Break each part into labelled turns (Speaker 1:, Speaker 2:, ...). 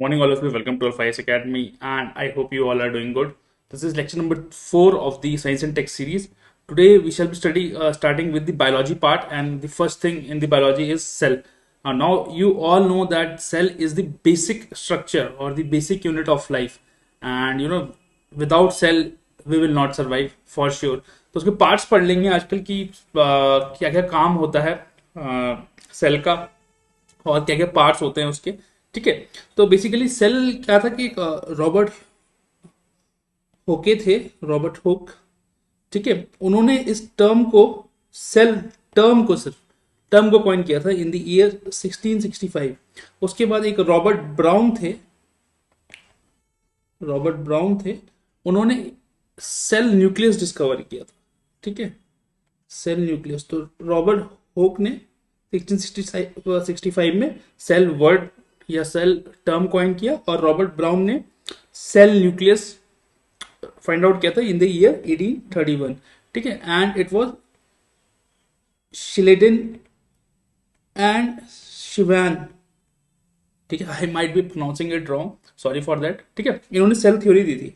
Speaker 1: Morning, all of you. Welcome to Alpha Academy, and I hope you all are doing good. This is lecture number 4 of the Science and Tech series. Today, we shall be starting with the biology part, and the first thing in the biology is cell. Now, you all know that cell is the basic structure or the basic unit of life, and without cell, we will not survive for sure. तो उसके parts पढ़ लेंगे आजकल की क्या क्या काम होता है सेल का और क्या क्या पार्ट्स होते हैं उसके। ठीक है, तो बेसिकली सेल क्या था कि रॉबर्ट होके थे, रॉबर्ट हुक। ठीक है, उन्होंने इस टर्म को, सेल टर्म को, सिर्फ टर्म को कॉइन किया था इन द ईयर 1665। उसके बाद एक रॉबर्ट ब्राउन थे, उन्होंने सेल न्यूक्लियस डिस्कवर किया था। ठीक है, सेल न्यूक्लियस। तो रॉबर्ट होक ने 1665 में सेल वर्ड या सेल टर्म कॉइन किया और रॉबर्ट ब्राउन ने सेल न्यूक्लियस फाइंड आउट किया था इन द ईयर 1831। ठीक है, and it was Schleiden and Schwann. ठीक है, I might be pronouncing it wrong, sorry for that. ठीक है, इन्होंने सेल थ्योरी दी थी।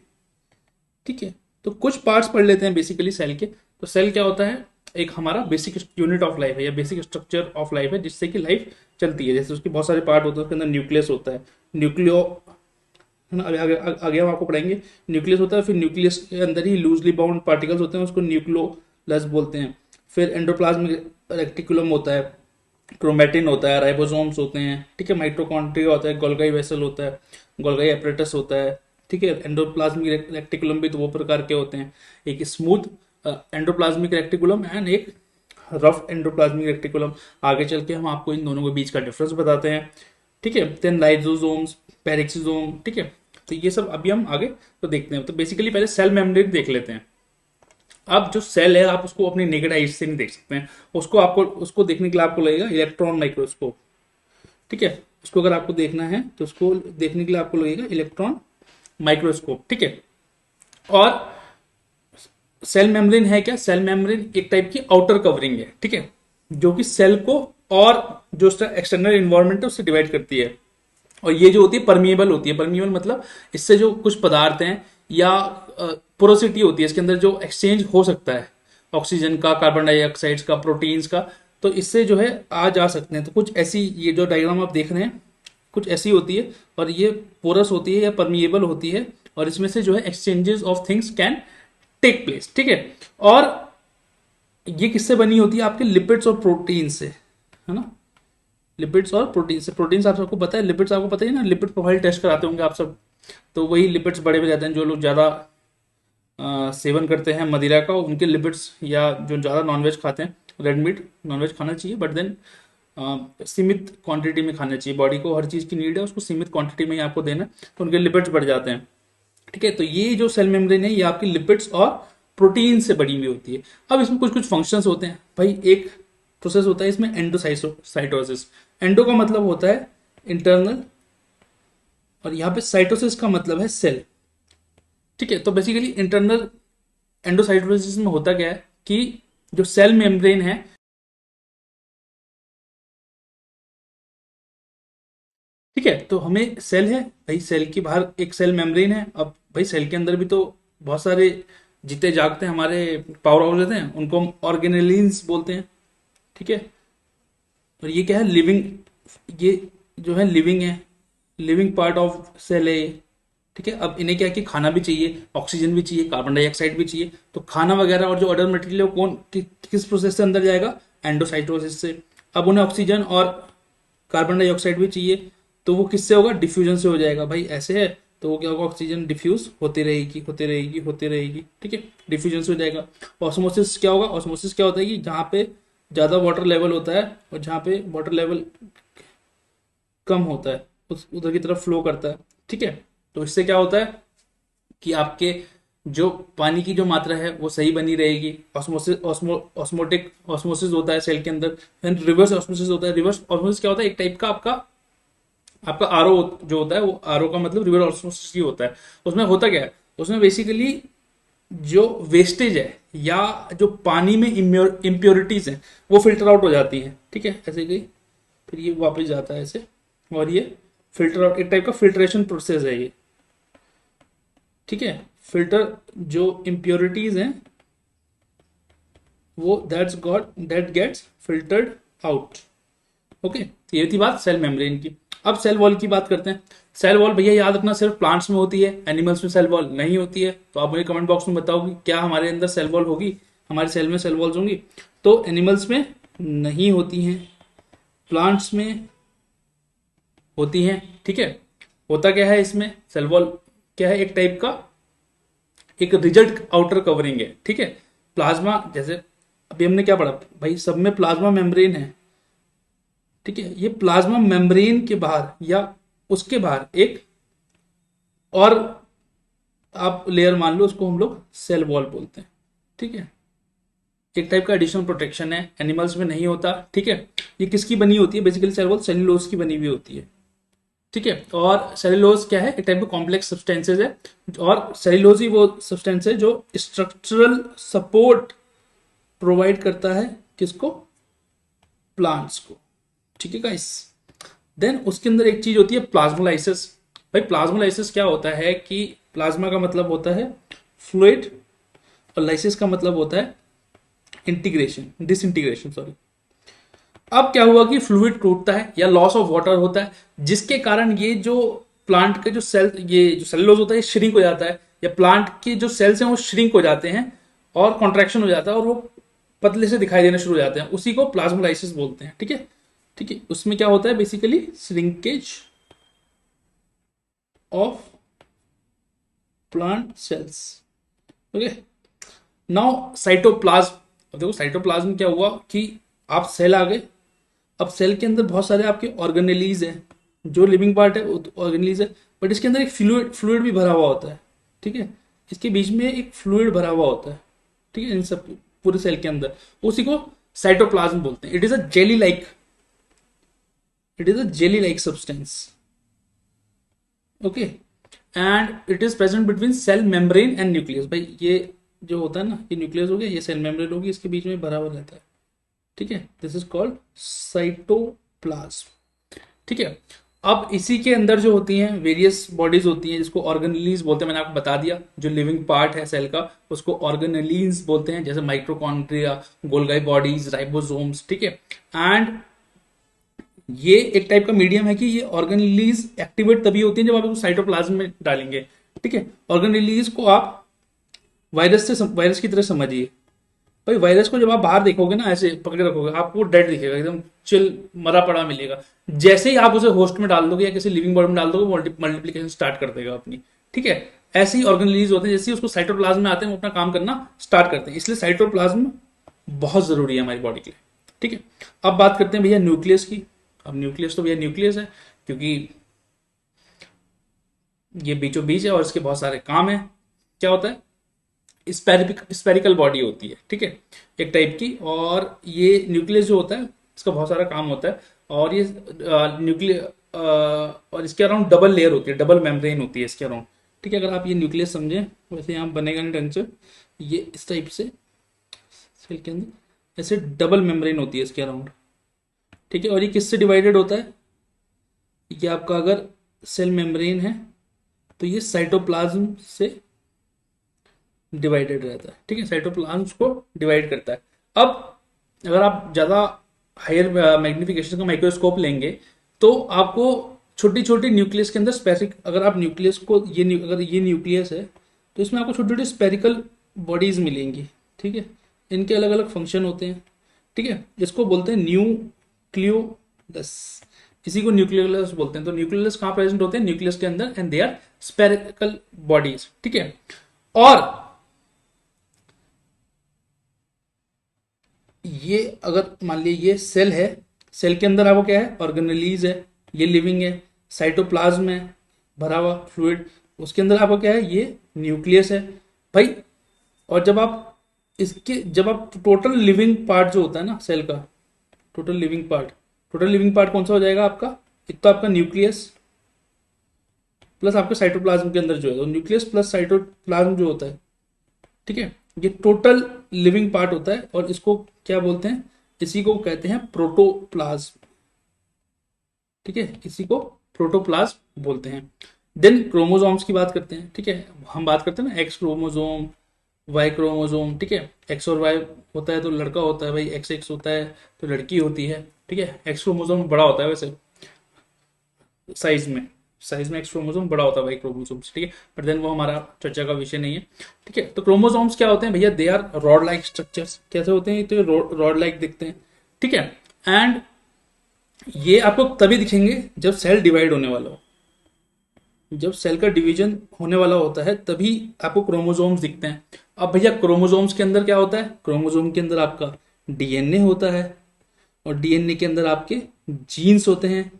Speaker 1: ठीक है, तो कुछ पार्ट्स पढ़ लेते हैं बेसिकली सेल के। तो सेल क्या होता है? एक हमारा बेसिक यूनिट ऑफ लाइफ है या बेसिक स्ट्रक्चर ऑफ लाइफ है जिससे कि लाइफ चलती है। जैसे उसके बहुत सारे पार्ट होते हैं, उसके अंदर न्यूक्लियस होता है, न्यूक्लियो है ना, आगे आगे आगे हम आपको पढ़ाएंगे। न्यूक्लियस होता है, फिर न्यूक्लियस के अंदर ही लूजली बाउंड पार्टिकल्स होते हैं, उसको न्यूक्लियोलस बोलते हैं। फिर एंडोप्लाज्मिक रेक्टिकुलम होता है, क्रोमेटिन होता है, राइबोसोम्स होते हैं। ठीक है, माइटोकॉन्ड्रिया होता है, गोल्गी वेसल होता है, गोल्गी एपरेटस होता है। ठीक है, एंडोप्लाज्मिक रेक्टिकुलम भी दो प्रकार के होते हैं, एक स्मूथ एंडोप्लाज्मिक रेक्टिकुलम एंड एक रफ एंडोप्लाज्मिक रेक्टिकुलम। आगे चल के हम आपको इन दोनों के बीच का डिफरेंस बताते हैं। ठीक है, देन लाइजोसोम्स, पेरिक्सोसोम। ठीक है, तो ये सब अभी हम आगे तो देखते हैं। तो बेसिकली पहले सेल मेम्ब्रेन देख लेते हैं। अब जो सेल है, आप उसको अपनी नेकेड आइज से नहीं देख सकते हैं, उसको देखने के लिए आपको लगेगा इलेक्ट्रॉन माइक्रोस्कोप। ठीक है, उसको अगर आपको देखना है तो उसको देखने के लिए आपको लगेगा इलेक्ट्रॉन माइक्रोस्कोप। ठीक है, और सेल मेम्ब्रेन है क्या? सेल मेम्ब्रेन एक टाइप की आउटर कवरिंग है। ठीक है, जो कि सेल को और जो उसका एक्सटर्नल इन्वायरमेंट है उससे डिवाइड करती है। और ये जो होती है परमिएबल होती है। परमिएबल मतलब इससे जो कुछ पदार्थ हैं या पोरोसिटी होती है, इसके अंदर जो एक्सचेंज हो सकता है ऑक्सीजन का, कार्बन डाइऑक्साइड का, प्रोटीन्स का, तो इससे जो है आ जा सकते हैं। तो कुछ ऐसी, ये जो डायग्राम आप देख रहे हैं कुछ ऐसी होती है, और ये पोरस होती है या परमिएबल होती है, और इसमें से जो है exchanges of things can take place. ठीक है, और ये किससे बनी होती है? आपके लिपिड्स और प्रोटीन से, है ना, लिपिड्स और प्रोटीन से। प्रोटीन्स आप सबको पता है, लिपिड्स आपको पता है ना, लिपिड प्रोफाइल टेस्ट कराते होंगे आप सब। तो वही लिपिड्स बड़े में जाते हैं। जो लोग ज़्यादा सेवन करते हैं मदिरा का, उनके लिपिड्स, या जो ज़्यादा नॉनवेज खाते हैं, रेड मीट, नॉनवेज खाना चाहिए बट देन सीमित क्वांटिटी में खाना चाहिए। बॉडी को हर चीज़ की नीड है, उसको सीमित क्वांटिटी में ही आपको देना, तो उनके लिपिड्स बढ़ जाते हैं। ठीक है, तो ये जो सेल मेम्ब्रेन है ये आपकी लिपिड्स और प्रोटीन से बनी हुई होती है। अब इसमें कुछ कुछ फंक्शंस होते हैं भाई। एक प्रोसेस होता है इसमें एंडोसाइटोसिस। एंडो का मतलब होता है इंटरनल, और यहाँ पे साइटोसिस का मतलब है सेल। ठीक है, तो बेसिकली इंटरनल एंडोसाइटोसिस में होता क्या है कि जो सेल मेम्ब्रेन है, ठीक है, तो हमें सेल है भाई, सेल के बाहर एक सेल मेम्ब्रेन है। अब भाई सेल के अंदर भी तो बहुत सारे जीते जागते हमारे पावर हाउस रहते हैं, उनको हम ऑर्गेनेलिन्स बोलते हैं। ठीक है, और ये क्या है? लिविंग, ये जो है लिविंग है, लिविंग पार्ट ऑफ सेल है ये। ठीक है, अब इन्हें क्या है कि खाना भी चाहिए, ऑक्सीजन भी चाहिए, कार्बन डाइऑक्साइड भी चाहिए। तो खाना वगैरह और जो अदर मटेरियल है वो किस प्रोसेस से अंदर जाएगा? एंडोसाइटोसिस से। अब उन्हें ऑक्सीजन और कार्बन डाइऑक्साइड भी चाहिए, तो वो किससे होगा? डिफ्यूजन से हो जाएगा। भाई ऐसे है तो वो क्या होगा? ऑक्सीजन डिफ्यूज होती रहेगी, होती रहेगी, होती रहेगी। ठीक है, डिफ्यूजन से हो जाएगा। ऑस्मोसिस क्या होगा? ऑस्मोसिस क्या होता है कि जहाँ पे ज़्यादा वाटर लेवल होता है और जहाँ पे वाटर लेवल कम होता है उस उधर की तरफ फ्लो करता है। ठीक है, तो इससे क्या होता है कि आपके जो पानी की जो मात्रा है वो सही बनी रहेगी। ऑस्मोसिस, ऑस्मोटिक ऑस्मोसिस होता है सेल के अंदर। फिर रिवर्स ऑस्मोसिस होता है। रिवर्स ऑस्मोसिस क्या होता है? एक टाइप का आपका आपका आरओ जो होता है, वो आरओ का मतलब रिवर्स ऑस्मोसिस ही होता है। उसमें होता क्या है? उसमें बेसिकली जो वेस्टेज है या जो पानी में इम्प्योरिटीज है वो फिल्टर आउट हो जाती है। ठीक है, ऐसे गई, फिर ये वापस जाता है ऐसे, और ये फिल्टर आउट, एक टाइप का फिल्ट्रेशन प्रोसेस है ये, ठीक है। फिल्टर जो इम्प्योरिटीज हैं वो that gets filtered out. Okay, तो ये थी बात सेल मेम्ब्रेन की। अब सेल वॉल की बात करते हैं। सेल वॉल भैया याद रखना सिर्फ प्लांट्स में होती है, एनिमल्स में सेल वॉल नहीं होती है। तो आप मुझे कमेंट बॉक्स में बताओ कि क्या हमारे अंदर सेल वॉल होगी, हमारे सेल में सेल वॉल्स होंगी। तो एनिमल्स में नहीं होती हैं, प्लांट्स में होती हैं, ठीक है। होता क्या है इसमें, सेल वॉल क्या है, एक टाइप का एक रिजल्ट आउटर कवरिंग है, ठीक है। प्लाज्मा, जैसे अभी हमने क्या पढ़ा भाई, सब में प्लाज्मा मेम्ब्रेन है, ठीक है। ये प्लाज्मा मेम्ब्रेन के बाहर या उसके बाहर एक और आप लेयर मान लो, उसको हम लोग सेल वॉल बोलते हैं, ठीक है। एक टाइप का एडिशनल प्रोटेक्शन है, एनिमल्स में नहीं होता, ठीक है। ये किसकी बनी होती है, बेसिकली सेल वॉल सेल्यूलोज की बनी हुई होती है, ठीक है। और सेल्यूलोज क्या है, एक टाइप का कॉम्प्लेक्स सब्सटेंसेज है, और सेल्यूलोज ही वो सब्सटेंस है जो स्ट्रक्चरल सपोर्ट प्रोवाइड करता है किसको, प्लांट्स को, ठीक है गाइस। देन उसके अंदर एक चीज होती है प्लाज्मोलाइसिस। भाई प्लाज्मोलाइसिस क्या होता है कि प्लाज्मा का मतलब होता है फ्लूइड और लाइसिस का मतलब होता है इंटीग्रेशन, डिसइंटीग्रेशन, सॉरी। अब क्या हुआ कि फ्लूइड टूटता है या लॉस ऑफ वाटर होता है, जिसके कारण ये जो प्लांट के जो सेल, ये जो सेलुलोज होता है, श्रिंक हो जाता है, या प्लांट के जो सेल्स हैं वो श्रिंक हो जाते हैं और कॉन्ट्रैक्शन हो जाता है और वो पतले से दिखाई देना शुरू हो जाते हैं, उसी को प्लाज्मोलाइसिस बोलते हैं, ठीक है। ठीक है, उसमें क्या होता है basically shrinkage of plant cells. Okay, now cytoplasm. अब देखो साइटोप्लाज्म क्या हुआ कि आप सेल आ गए, अब सेल के अंदर बहुत सारे आपके ऑर्गेनेलीज हैं, जो लिविंग पार्ट है ऑर्गेनेलीज है, बट इसके अंदर एक फ्लूइड भी भरा हुआ होता है, ठीक है। इसके बीच में एक फ्लूइड भरा हुआ होता है, ठीक है, इन सब पूरे सेल के अंदर, उसी को साइटोप्लाज्म बोलते हैं। It is a jelly like substance, okay, and it is present between cell membrane and nucleus. भाई ये जो होता है ना, ये न्यूक्लियस हो गया, ये सेल मेम्ब्रेन होगी, इसके बीच में भरा हुआ रहता है, ठीक है। दिस इज कॉल्ड साइटोप्लाज्म, ठीक है। अब इसी के अंदर जो होती हैं वेरियस बॉडीज होती हैं, जिसको ऑर्गेनेलीज बोलते हैं, मैंने आपको बता दिया। जो लिविंग पार्ट है सेल का उसको ऑर्गेनेलीज बोलते हैं, जैसे माइक्रोकॉन्ड्रिया, गोल्गाई बॉडीज, राइबोसोम्स, ठीक है। एंड ये एक टाइप का मीडियम है कि ये ऑर्गेनेलीज एक्टिवेट तभी होती है जब आप इसको साइटोप्लाज्म में डालेंगे, ठीक है। ऑर्गेनेलीज को आप वायरस की तरह समझिए। भाई वायरस को जब आप बाहर देखोगे ना, ऐसे पकड़े रखोगे, आपको डेड दिखेगा, एकदम चिल मरा पड़ा मिलेगा। जैसे ही आप उसे होस्ट में डाल दोगे या किसी लिविंग बॉडी में डाल दोगे, मल्टीप्लीकेशन स्टार्ट कर देगा अपनी, ठीक है। ऐसे ही ऑर्गेनेलीज होते हैं, जैसे ही उसको साइटोप्लाज्म में आते हैं वो अपना काम करना स्टार्ट करते हैं, इसलिए साइटोप्लाज्म बहुत जरूरी है हमारी बॉडी के लिए, ठीक है। अब बात करते हैं भैया न्यूक्लियस की। अब न्यूक्लियस तो भैया न्यूक्लियस है, क्योंकि ये बीचों बीच है और इसके बहुत सारे काम है। क्या होता है, स्पेरिकल बॉडी होती है, ठीक है, एक टाइप की। और ये न्यूक्लियस जो होता है इसका बहुत सारा काम होता है, और ये न्यूक्लियस और इसके अराउंड डबल लेयर होती है, डबल मेम्ब्रेन होती है इसके अराउंड, ठीक है। अगर आप ये न्यूक्लियस समझें, वैसे यहाँ बनेगा नहीं ढंग से, ये इस टाइप से सेल के अंदर ऐसे डबल मेम्ब्रेन होती है इसके अराउंड, ठीक है। और ये किससे डिवाइडेड होता है, ये आपका अगर सेल मेम्ब्रेन है तो ये साइटोप्लाज्म से डिवाइडेड रहता है, ठीक है। साइटोप्लाज्म को डिवाइड करता है। अब अगर आप ज़्यादा हायर मैग्निफिकेशन का माइक्रोस्कोप लेंगे तो आपको छोटी छोटी न्यूक्लियस के अंदर स्पेसिफिक, अगर आप न्यूक्लियस को अगर ये न्यूक्लियस है तो इसमें आपको छोटी छोटी स्पेरिकल बॉडीज मिलेंगी, ठीक है। इनके अलग अलग फंक्शन होते हैं, ठीक है। इसको बोलते हैं न्यूक्लियोलस, इसी को न्यूक्लियोलस बोलते हैं। तो न्यूक्लियोलस कहाँ प्रेजेंट होते हैं, न्यूक्लियस के अंदर, and they are spherical bodies, ठीक है। और ये अगर मान लीजिए ये सेल है, सेल के अंदर आपको क्या है, ऑर्गेनेलीज है, ये लिविंग है, साइटोप्लाज्म है भरा हुआ फ्लूइड, उसके अंदर आपको क्या है, ये न्यूक्लियस है भाई। और जब आप टोटल लिविंग पार्ट जो होता है ना सेल का, टोटल लिविंग पार्ट कौन सा हो जाएगा आपका, एक तो आपका न्यूक्लियस प्लस आपके साइटोप्लाज्म के अंदर जो है, तो न्यूक्लियस प्लस साइटोप्लाज्म जो होता है, ठीक है, ये टोटल लिविंग पार्ट होता है। और इसको क्या बोलते हैं, इसी को कहते हैं प्रोटोप्लाज्म, ठीक है, इसी को प्रोटोप्लाज्म बोलते हैं। देन क्रोमोसोम्स की बात करते हैं, ठीक है। हम बात करते हैं ना एक्स क्रोमोसोम, वाई क्रोमोसोम, ठीक है। एक्स और वाई होता है तो लड़का होता है भाई, एक्स एक्स होता है तो लड़की होती है, ठीक है। एक्स क्रोमोसोम बड़ा होता है वैसे साइज में, साइज में एक्स क्रोमोसोम बड़ा होता है वाई क्रोमोसोम से, ठीक है। बट देन वो हमारा चर्चा का विषय नहीं है, ठीक है। तो क्रोमोसोम्स क्या होते हैं भैया, they are rod like structures. कैसे होते हैं, तो रॉड लाइक दिखते हैं, ठीक है। एंड ये आपको तभी दिखेंगे जब सेल डिवाइड होने वाला हो। जब सेल का डिवीजन होने वाला होता है तभी आपको क्रोमोसोम्स दिखते हैं। अब भैया क्रोमोसोम्स के अंदर क्या होता है, क्रोमोसोम के अंदर आपका डीएनए होता है, और डीएनए के अंदर आपके जीन्स होते हैं।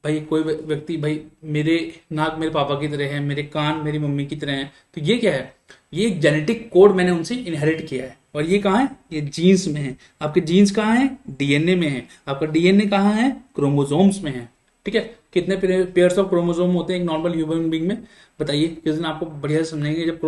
Speaker 1: भाई कोई व्यक्ति, भाई मेरे नाक मेरे पापा की तरह है, मेरे कान मेरी मम्मी की तरह है, तो ये क्या है, ये एक जेनेटिक कोड मैंने उनसे इनहेरिट किया है। और ये कहाँ है, ये जीन्स में है। आपके जीन्स कहाँ है, डीएनए में है। आपका डीएनए कहाँ है, क्रोमोसोम्स में है, ठीक है। कितने पेयर्स ऑफ क्रोमोसोम होते हैं एक नॉर्मल ह्यूमन बीइंग में, बताइए। जिस दिन आपको बढ़िया से समझेंगे, जब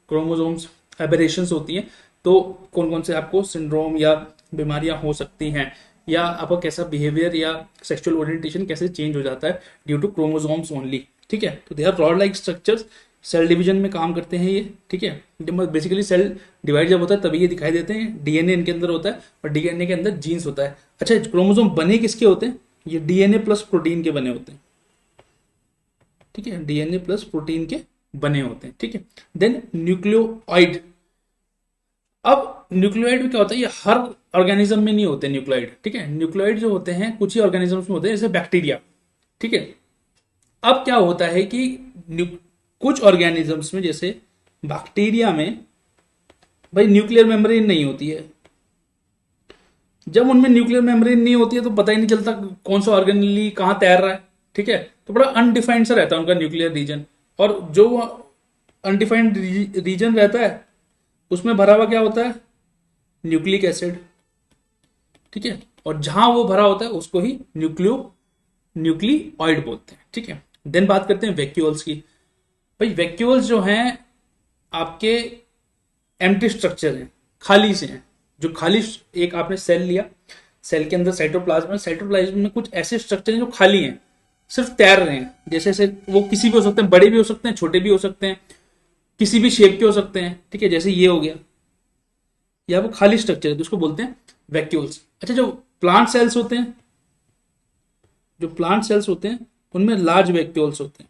Speaker 1: क्रोमोसोम्स एबरेशंस होती हैं तो कौन कौन से आपको सिंड्रोम या बीमारियां हो सकती हैं, या आपका कैसा बिहेवियर या सेक्सुअल ओरिएंटेशन कैसे चेंज हो जाता है ड्यू टू क्रोमोसोम्स ओनली, ठीक है। तो they are rod like structures, cell division में काम करते हैं ये, ठीक है। जब बेसिकली सेल डिवाइड जब होता है तभी ये दिखाई देते हैं। डीएनए इनके अंदर होता है और डीएनए के अंदर जीन्स होता है। अच्छा, क्रोमोसोम बने किसके होते हैं, ये डीएनए प्लस प्रोटीन के बने होते हैं, ठीक है। डीएनए प्लस प्रोटीन के बने होते हैं, ठीक है। Then nucleoid. अब न्यूक्लियोइड में क्या होता है, ये हर ऑर्गेनिज्म में नहीं होते न्यूक्लियोइड, ठीक है। न्यूक्लियोइड जो होते हैं कुछ ही ऑर्गेनिजम्स में होते हैं, जैसे बैक्टीरिया, ठीक है। अब क्या होता है कि कुछ ऑर्गेनिजम्स में, जैसे बैक्टीरिया में भाई न्यूक्लियर मेम्ब्रेन नहीं होती है। जब उनमें न्यूक्लियर मेम्ब्रेन नहीं होती है तो पता ही नहीं चलता कौन सा ऑर्गेनली कहाँ तैर रहा है, ठीक है। तो बड़ा अनडिफाइंड सा रहता है उनका न्यूक्लियर रीजन। और जो अनडिफाइंड रीजन रहता है उसमें भरा हुआ क्या होता है, न्यूक्लिक एसिड, ठीक है। और जहां वो भरा होता है उसको ही न्यूक्लियोइड बोलते हैं, ठीक है। देन बात करते हैं वैक्यूल्स की। भाई वैक्यूल्स जो हैं आपके एम्प्टी स्ट्रक्चर हैं, खाली से हैं। जो खाली, एक आपने सेल लिया, सेल के अंदर साइटोप्लाज्म है, साइटोप्लाज्म में कुछ ऐसे स्ट्रक्चर हैं जो खाली हैं, सिर्फ तैर रहे हैं। जैसे जैसे वो किसी भी हो सकते हैं, बड़े भी हो सकते हैं, छोटे भी हो सकते हैं, किसी भी शेप के हो सकते हैं, ठीक है। जैसे ये हो गया, या वो खाली स्ट्रक्चर है तो उसको बोलते हैं वैक्यूल्स। अच्छा, जो प्लांट सेल्स होते हैं, जो प्लांट सेल्स होते हैं उनमें लार्ज वैक्यूल्स होते हैं।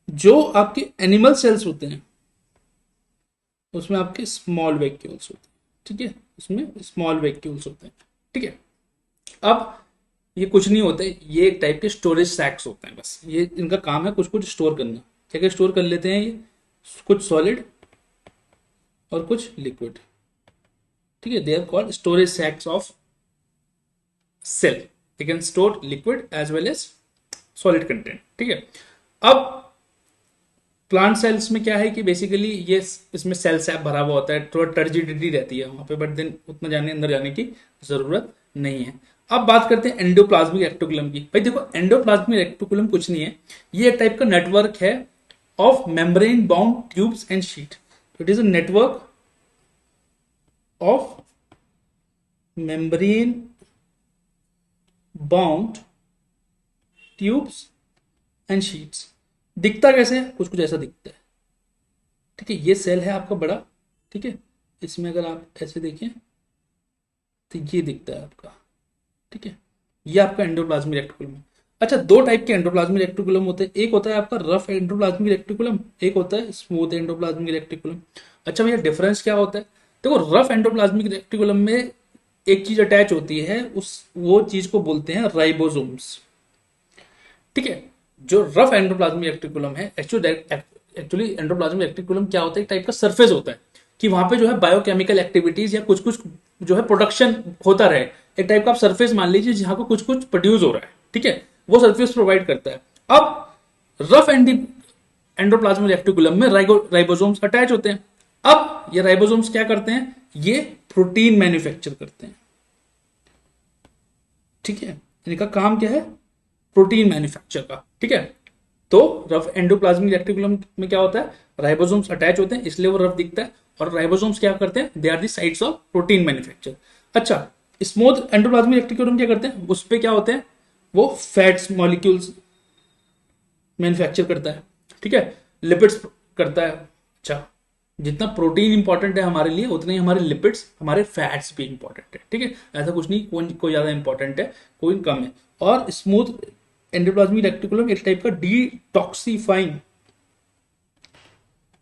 Speaker 1: जो आपके एनिमल सेल्स होते हैं उसमें आपके स्मॉल वैक्यूल्स होते हैं, ठीक है। उसमें स्मॉल वैक्यूल्स होते हैं, ठीक है। अब ये कुछ नहीं होते, ये एक टाइप के स्टोरेज सैक्स होते हैं। बस ये इनका काम है कुछ कुछ स्टोर करना। क्या क्या स्टोर कर लेते हैं ये, कुछ सॉलिड और कुछ लिक्विड, ठीक है। They are called storage sacs of cell. They can store liquid as well as solid content, ठीक है। अब प्लांट सेल्स में क्या है कि बेसिकली ये इसमें सेल सैप भरा हुआ होता है, थोड़ा टर्जिडिटी रहती है वहां पे, बट देन उतना जाने अंदर जाने की जरूरत नहीं है। अब बात करते हैं एंडोप्लाज्मिक रेक्टिकुलम की। भाई देखो, एंडोप्लाज्मिक रेक्टिकुलम कुछ नहीं है, ये एक टाइप का नेटवर्क है of membrane bound tubes and sheet. It is a network of membrane bound tubes and sheets. दिखता कैसे है, कुछ कुछ ऐसा दिखता है, ठीक है। ये सेल है आपका बड़ा, ठीक है। इसमें अगर आप ऐसे देखें तो ये दिखता है आपका, ठीक है। ये आपका एंडोप्लाज्मिक रेक्टिकुलम है। अच्छा, दो टाइप के एंडोप्लाज्मिक रेक्टिकुलम होते हैं, एक होता है आपका रफ एंडोप्लाज्मिक रेक्टिकुलम, एक होता है स्मूथ एंडोप्लाज्मिक रेक्टिकुलम। अच्छा भैया, डिफरेंस क्या होता है, देखो रफ एंडोप्लाज्मिक रेक्टिकुलम में एक चीज अटैच होती है, उस वो चीज को बोलते हैं राइबोसोम्स, ठीक है। जो रफ एंडोप्लाज्मिक रेक्टिकुलम है, एक्चुअली एंडोप्लाज्मिक रेक्टिकुलम क्या होता है, एक टाइप का सरफेस होता है कि वहां पे जो है बायोकेमिकल एक्टिविटीज या कुछ कुछ जो है प्रोडक्शन होता रहे। एक टाइप का आप सरफेस मान लीजिए जहां को कुछ कुछ प्रोड्यूस हो रहा है, ठीक है। वो सरफेस प्रोवाइड करता है। अब रफ एंडोप्लाज्मिक रेक्टिकुलम में राइबोसोम्स अटैच होते हैं। अब ये राइबोसोम्स क्या करते हैं, ये प्रोटीन मैन्युफैक्चर करते हैं, ठीक है। इनका काम क्या है, प्रोटीन मैन्युफैक्चर का, ठीक है। तो रफ एंडोप्लाज्मिक रेक्टिकुलम में क्या होता है, राइबोसोम्स अटैच होते हैं, इसलिए वो रफ दिखता है। और राइबोसोम्स क्या करते हैं, they are the sites of protein manufacture. अच्छा, स्मूथ एंडोप्लाज्मिक रेक्टिकुलम क्या करते हैं, उस पे क्या होते हैं, वो फैट्स मॉलिक्यूल्स मैन्युफैक्चर करता है, ठीक है, लिपिड्स करता है। अच्छा, जितना प्रोटीन इंपॉर्टेंट है हमारे लिए उतने ही हमारे लिपिड्स, हमारे फैट्स भी इंपॉर्टेंट है, ठीक है। ऐसा कुछ नहीं कोई ज्यादा इंपॉर्टेंट है, कोई कम है। और स्मूथ एंडोप्लाज्मिक रेटिकुलम एक टाइप का डिटॉक्सिफाइंग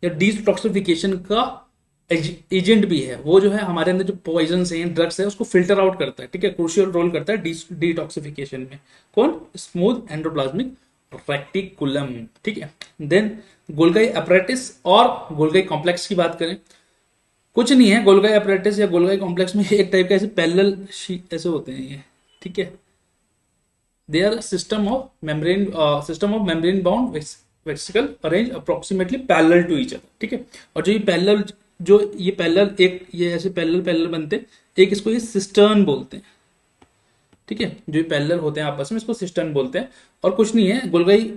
Speaker 1: या डिटॉक्सिफिकेशन का एजेंट भी है। वो जो है हमारे अंदर जो पॉइजन हैं, ड्रग्स है, उसको फिल्टर आउट करता है, ठीक है, क्रूशियल रोल करता है डिटॉक्सिफिकेशन में। कौन? स्मूथ एंडोप्लाज्मिक रेटिकुलम, ठीक है। देन गोल्गी अपैरेटस और गोल्गी कॉम्प्लेक्स की बात करें, कुछ नहीं है। गोल्गी अपैरेटस या गोल्गी कॉम्प्लेक्स में एक टाइप का ऐसे पैरेलल ऐसे होते हैं ये, ठीक है। They are system of membrane bound vesicle arrange approximately parallel to each other, ठीक है। और जो ये पैरेलल एक ये ऐसे पैरेलल पैरेलल बनते हैं, एक इसको ये सिस्टर्न बोलते हैं, ठीक है। जो ये पैरेलल होते हैं आपस में, इसको सिस्टर्न बोलते हैं। और कुछ नहीं है, गोल्गी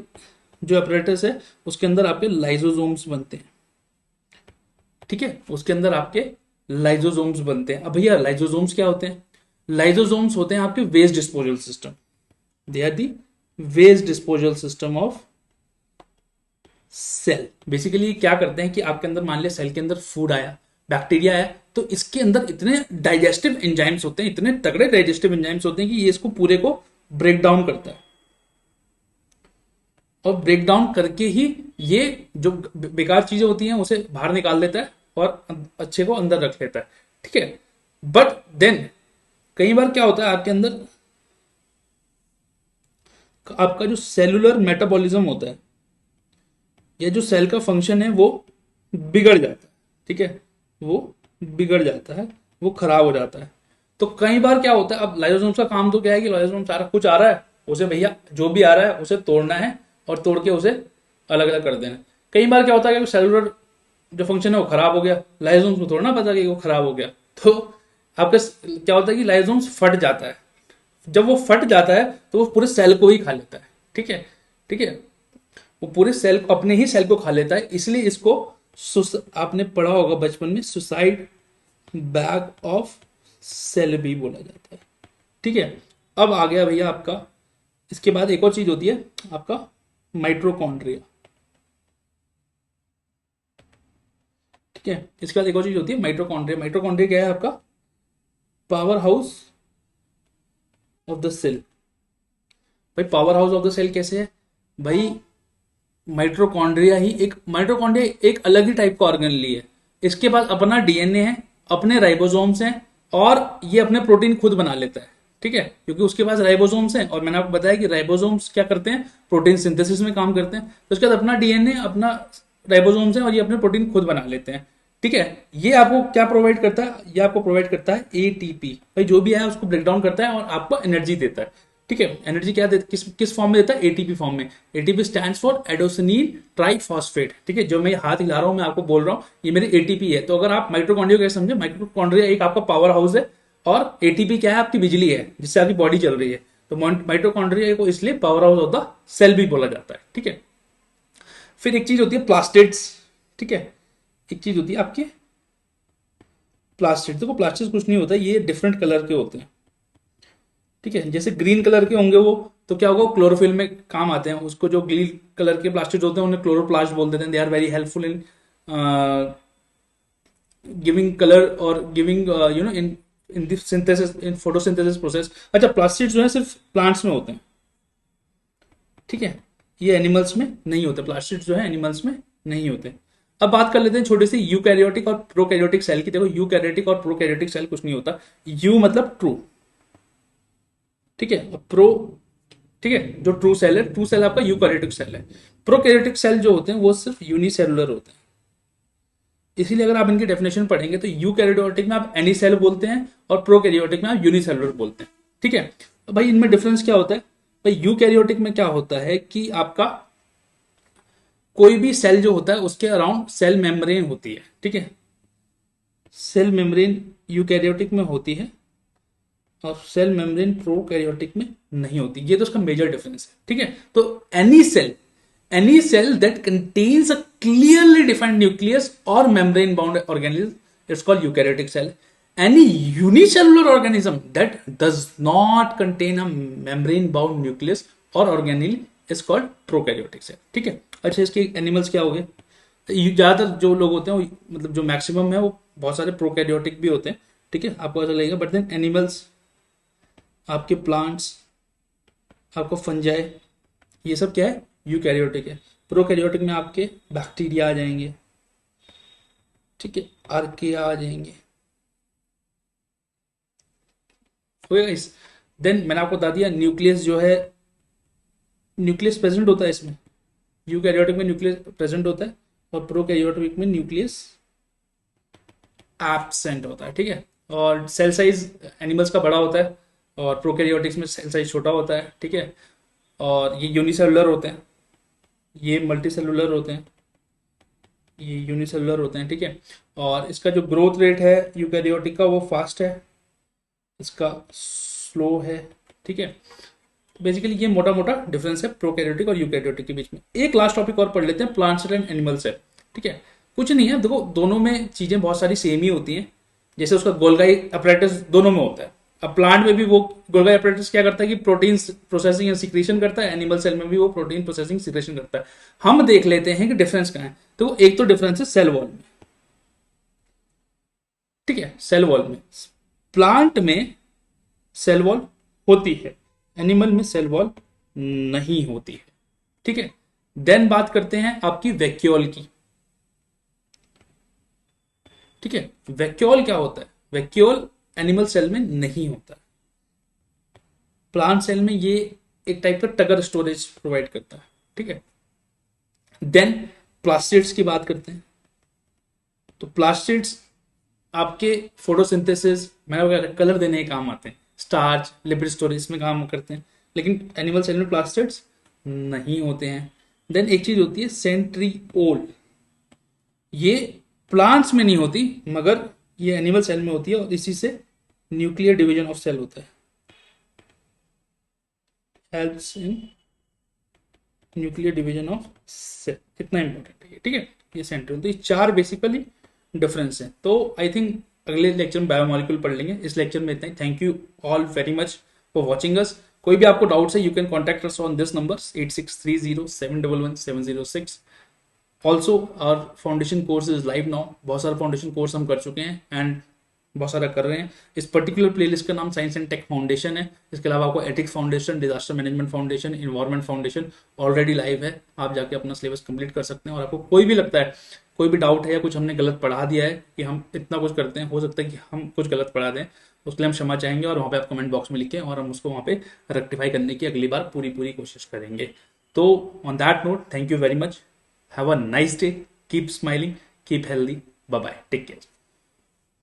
Speaker 1: जो अपैरेटस है उसके अंदर आपके लाइजोसोम्स बनते हैं, ठीक है, उसके अंदर आपके लाइजोसोम्स बनते हैं। अब भैया लाइजोसोम्स क्या होते हैं? लाइजोसोम्स होते हैं आपके waste disposal system. They are the waste disposal system of cell. Basically क्या करते हैं कि आपके अंदर मान लिया सेल के अंदर फूड आया, बैक्टीरिया आया, तो इसके अंदर इतने डाइजेस्टिव एंजाइम्स होते हैं, इतने तगड़े डाइजेस्टिव एंजाइम्स होते हैं कि ये इसको पूरे को ब्रेक डाउन करता है। और ब्रेक डाउन करके ही ये जो बेकार चीजें होती हैं उसे बाहर निकाल देता है और अच्छे को अंदर रख लेता है, ठीक है। बट देन कई बार क्या होता है आपके अंदर, आपका जो सेलुलर मेटाबॉलिज्म होता है या जो सेल का फंक्शन है वो बिगड़ जाता है, ठीक है, वो बिगड़ जाता है, वो खराब हो जाता है। तो कई बार क्या होता है, अब लाइसोसोम्स का काम तो क्या है कि लाइसोसोम सारा कुछ आ रहा है, उसे भैया जो भी आ रहा है उसे तोड़ना है और तोड़ के उसे अलग अलग कर देना है। कई बार क्या होता है कि सेलुलर जो फंक्शन है वो खराब हो गया, लाइसोसोम्स को थोड़ा ना पता कि वो खराब हो गया, तो आपका क्या होता है कि लाइसोसोम्स फट जाता है। जब वो फट जाता है तो वो पूरे सेल को ही खा लेता है, ठीक है, ठीक है, वो पूरे सेल को, अपने ही सेल को खा लेता है। इसलिए इसको आपने पढ़ा होगा बचपन में, सुसाइड बैग ऑफ सेल भी बोला जाता है, ठीक है। अब आ गया भैया आपका, इसके बाद एक और चीज होती है आपका माइटोकॉन्ड्रिया, ठीक है। इसके बाद एक और चीज होती है माइटोकॉन्ड्रिया। माइटोकॉन्ड्रिया क्या है? आपका power house of the cell. भाई power house of the cell कैसे है भाई? माइटोकॉन्ड्रिया एक अलग ही टाइप का ऑर्गन ली है। इसके पास अपना डीएनए है, अपने राइबोसोम्स हैं, और ये अपने प्रोटीन खुद बना लेता है, ठीक है, क्योंकि उसके पास राइबोसोम्स हैं। और मैंने आपको बताया कि राइबोसोम्स क्या करते हैं? प्रोटीन सिंथेसिस में काम करते हैं। तो उसके बाद अपना डीएनए, अपना राइबोसोम्स हैं, और ये अपने प्रोटीन खुद बना लेते हैं, ठीक है। ये आपको क्या प्रोवाइड करता है? ये आपको प्रोवाइड करता है एटीपी। भाई जो भी है उसको ब्रेक डाउन करता है और आपको एनर्जी देता है, ठीक है। एनर्जी क्या देता, किस फॉर्म में देता है? एटीपी फॉर्म में। एटीपी स्टैंड्स फॉर एडोसिनीन ट्राइफॉस्फेट, ठीक है। जो मैं हाथ हिला रहा हूं, मैं आपको बोल रहा हूं, ये मेरी एटीपी है। तो अगर आप माइटोकॉन्ड्रिया कैसे समझे, माइटोकॉन्ड्रिया एक आपका पावर हाउस है, और एटीपी क्या है? आपकी बिजली है जिससे आपकी बॉडी चल रही है। तो माइटोकॉन्ड्रिया को इसलिए power house of the cell भी बोला जाता है, ठीक है। फिर एक चीज होती है प्लास्टिड्स, ठीक है। एक चीज होती है आपके प्लास्टिड। देखो प्लास्टिड कुछ नहीं होता, ये डिफरेंट कलर के होते हैं, ठीक है। जैसे ग्रीन कलर के होंगे वो, तो क्या होगा? क्लोरोफिल में काम आते हैं। उसको जो ग्रीन कलर के प्लास्टिड होते हैं उन्हें क्लोरोप्लास्ट बोल देते हैं। They are very helpful in giving colour और giving in this synthesis, in photosynthesis process. अच्छा, प्लास्टिड जो है सिर्फ प्लांट्स में होते हैं, ठीक है, ये एनिमल्स में नहीं होते। प्लास्टिड जो है एनिमल्स में नहीं होते। अब बात कर लेते हैं छोटे से यूकैरियोटिक और प्रोकैरियोटिक सेल की। देखो यूकैरियोटिक और प्रोकैरियोटिक सेल कुछ नहीं होता। यू मतलब ट्रू, ठीक है, और प्रो, ठीक है, जो ट्रू सेल है, ट्रू सेल आपका यूकैरियोटिक सेल है। प्रोकैरियोटिक सेल जो होते हैं वो सिर्फ यूनिसेलुलर होते हैं। इसीलिए अगर आप इनकी डेफिनेशन पढ़ेंगे तो यूकैरियोटिक में आप एनी सेल बोलते हैं और प्रोकैरियोटिक में आप यूनिसेलुलर बोलते हैं, ठीक है। तो भाई इनमें डिफरेंस क्या होता है? भाई यूकैरियोटिक में क्या होता है कि आपका कोई भी सेल जो होता है उसके अराउंड सेल मेम्ब्रेन होती है, ठीक है। सेल मेम्ब्रेन यूकैरियोटिक में होती है और सेल मेम्ब्रेन प्रोकैरियोटिक में नहीं होती। ये तो उसका मेजर डिफरेंस है, ठीक है। तो any cell that contains a clearly defined nucleus और membrane bound organism, it's called eukaryotic cell. Any unicellular organism that does not contain a membrane bound nucleus or organelle is called prokaryotic cell, ठीक है। अच्छा, इसके animals क्या हो गए? ज़्यादातर जो लोग होते हैं वो, मतलब जो मैक्सिमम है वो बहुत सारे प्रोकैरियोटिक भी होते हैं, ठीक है, आपको ऐसा लगेगा। बट देन एनिमल्स, आपके प्लांट्स, आपको फंजाई, ये सब क्या है? यूकैरियोटिक है। प्रोकैरियोटिक में आपके बैक्टीरिया आ जाएंगे, ठीक है, आर्किया आ जाएंगे, होगा इस। देन मैंने आपको बता दिया न्यूक्लियस जो है, न्यूक्लियस प्रेजेंट होता है इसमें। यूकैरियोटिक में न्यूक्लियस प्रेजेंट होता है और प्रोकैरियोटिक में न्यूक्लियस एब्सेंट होता है, ठीक है। और सेल साइज एनिमल्स का बड़ा होता है और प्रोकैरियोटिक्स में सेल साइज छोटा होता है, ठीक है। और ये यूनिसेलुलर होते हैं, ये मल्टीसेलुलर होते हैं, ये यूनिसेलुलर होते हैं, ठीक है। और इसका जो ग्रोथ रेट है यूकैरियोटिक का वो फास्ट है, इसका स्लो है, ठीक है। बेसिकली ये मोटा मोटा डिफरेंस है प्रोकैरियोटिक और यूकैरियोटिक के बीच में। एक लास्ट टॉपिक और पढ़ लेते हैं, plant cell and animal cell, ठीक है। कुछ नहीं है, देखो दोनों में चीजें बहुत सारी सेम ही होती हैं। जैसे उसका गोल्गाई अपरेटस दोनों में होता है। अब प्लांट में भी वो गोल्गाई अपरेटस क्या करता है कि प्रोटीन प्रोसेसिंग एंड सिक्रीशन करता है, एनिमल सेल में भी वो प्रोटीन प्रोसेसिंग सिक्रीशन करता है। हम देख लेते हैं कि डिफरेंस कहाँ है। तो एक तो डिफरेंस है सेल वॉल में, ठीक है, सेल वॉल में। प्लांट में सेल वॉल होती है, एनिमल में सेल वॉल नहीं होती है, ठीक है। देन बात करते हैं आपकी वैक्यूल की, ठीक है। वैक्यूल क्या होता है? वैक्यूल एनिमल सेल में नहीं होता है, प्लांट सेल में ये एक टाइप का टगर स्टोरेज प्रोवाइड करता है, ठीक है। देन प्लास्टिड्स की बात करते हैं। तो प्लास्टिड्स आपके फोटोसिंथेसिस, मैंने वगैरह कलर देने के काम आते हैं, स्टार्च, लिपिड स्टोरेज में काम करते हैं। लेकिन एनिमल सेल में प्लास्टिड्स नहीं होते हैं। देन एक चीज होती है सेंट्रीओल, ये प्लांट्स में नहीं होती मगर ये एनिमल सेल में होती है और इसी से न्यूक्लियर डिवीजन ऑफ सेल होता है, helps in nuclear division of cell, इतना इंपॉर्टेंट है, ठीक है। ये सेंट्रीओल, तो ये चार बेसिकली डिफरेंस है। तो आई थिंक अगले लेक्चर में बायोमोलिक्यूल पढ़ लेंगे। इस लेक्चर में इतना ही। Thank you all very much for watching us. कोई भी आपको डाउट्स है, you can contact us on this number 8630711706। Also our foundation course is live now. बहुत सारा फाउंडेशन कोर्स हम कर चुके हैं एंड बहुत सारा कर रहे हैं। इस पर्टिकुलर प्लेलिस्ट का नाम साइंस एंड टेक फाउंडेशन है। इसके अलावा आपको ethics foundation, disaster management foundation, environment foundation already live है। आप जाके अपना सिलेबस कंप्लीट कर सकते हैं। और आपको कोई भी लगता है, कोई भी डाउट है या कुछ हमने गलत पढ़ा दिया है कि हम इतना कुछ करते हैं, हो सकता है कि हम कुछ गलत पढ़ा दें, उसके लिए हम क्षमा चाहेंगे और वहाँ पे आप कमेंट बॉक्स में लिखें और हम उसको वहाँ पे रेक्टिफाई करने की अगली बार पूरी पूरी कोशिश करेंगे। तो on that note, thank you very much, have a nice day, keep smiling, keep healthy, bye bye, take care.